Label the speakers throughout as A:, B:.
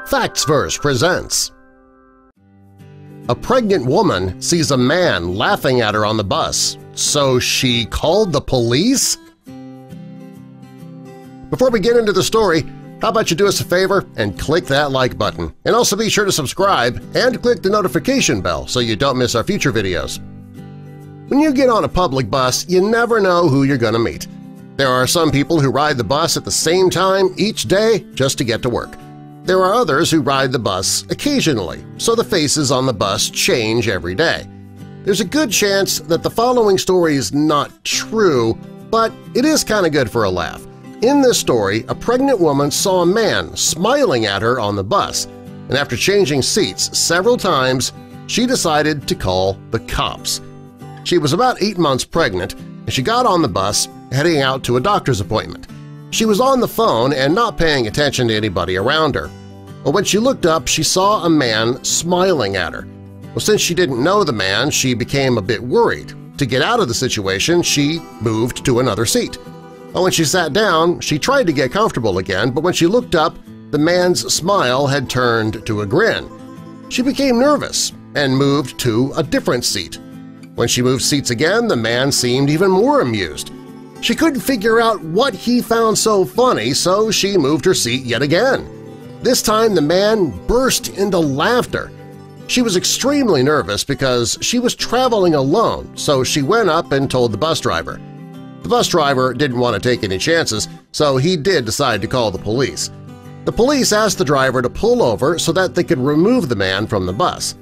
A: FactsVerse presents. A pregnant woman sees a man laughing at her on the bus, so she called the police? Before we get into the story, how about you do us a favor and click that like button, and also be sure to subscribe and click the notification bell so you don't miss our future videos. When you get on a public bus, you never know who you're going to meet. There are some people who ride the bus at the same time each day just to get to work. There are others who ride the bus occasionally, so the faces on the bus change every day. There's a good chance that the following story is not true, but it is kind of good for a laugh. In this story, a pregnant woman saw a man smiling at her on the bus, and after changing seats several times, she decided to call the cops. She was about 8 months pregnant, and she got on the bus heading out to a doctor's appointment. She was on the phone and not paying attention to anybody around her. But when she looked up, she saw a man smiling at her. Well, since she didn't know the man, she became a bit worried. To get out of the situation, she moved to another seat. When she sat down, she tried to get comfortable again, but when she looked up, the man's smile had turned to a grin. She became nervous and moved to a different seat. When she moved seats again, the man seemed even more amused. She couldn't figure out what he found so funny, so she moved her seat yet again. This time the man burst into laughter. She was extremely nervous because she was traveling alone, so she went up and told the bus driver. The bus driver didn't want to take any chances, so he did decide to call the police. The police asked the driver to pull over so that they could remove the man from the bus.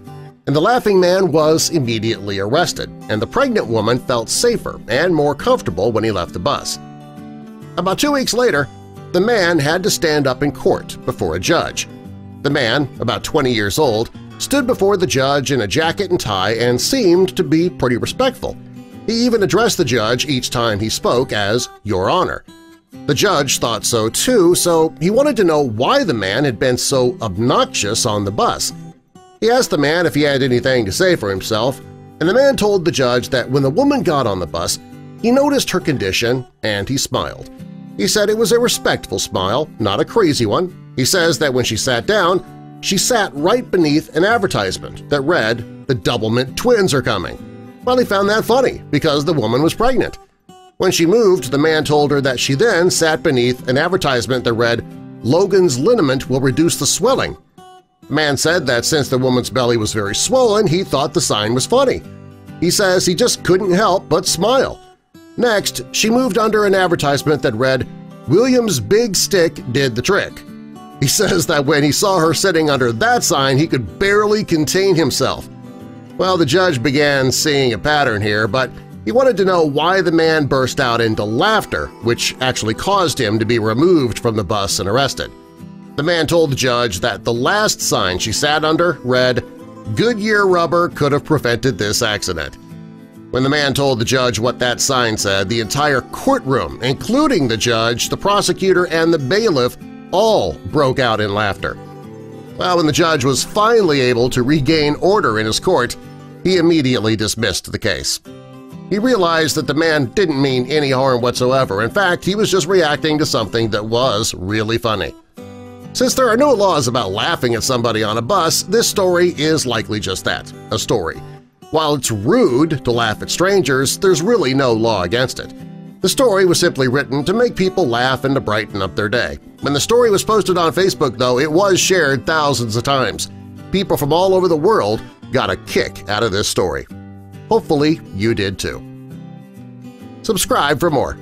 A: And the laughing man was immediately arrested, and the pregnant woman felt safer and more comfortable when he left the bus. About 2 weeks later, the man had to stand up in court before a judge. The man, about 20 years old, stood before the judge in a jacket and tie and seemed to be pretty respectful. He even addressed the judge each time he spoke as "Your Honor." The judge thought so too, so he wanted to know why the man had been so obnoxious on the bus. He asked the man if he had anything to say for himself, and the man told the judge that when the woman got on the bus, he noticed her condition and he smiled. He said it was a respectful smile, not a crazy one. He says that when she sat down, she sat right beneath an advertisement that read, "The Doublemint twins are coming." Well, he found that funny because the woman was pregnant. When she moved, the man told her that she then sat beneath an advertisement that read, "Logan's liniment will reduce the swelling." The man said that since the woman's belly was very swollen, he thought the sign was funny. He says he just couldn't help but smile. Next, she moved under an advertisement that read, "William's big stick did the trick." He says that when he saw her sitting under that sign, he could barely contain himself. Well, the judge began seeing a pattern here, but he wanted to know why the man burst out into laughter, which actually caused him to be removed from the bus and arrested. The man told the judge that the last sign she sat under read, "Goodyear rubber could have prevented this accident." When the man told the judge what that sign said, the entire courtroom, including the judge, the prosecutor, and the bailiff, all broke out in laughter. Well, when the judge was finally able to regain order in his court, he immediately dismissed the case. He realized that the man didn't mean any harm whatsoever. In fact, he was just reacting to something that was really funny. Since there are no laws about laughing at somebody on a bus, this story is likely just that, a story. While it's rude to laugh at strangers, there's really no law against it. The story was simply written to make people laugh and to brighten up their day. When the story was posted on Facebook, though, it was shared thousands of times. People from all over the world got a kick out of this story. Hopefully you did too. Subscribe for more.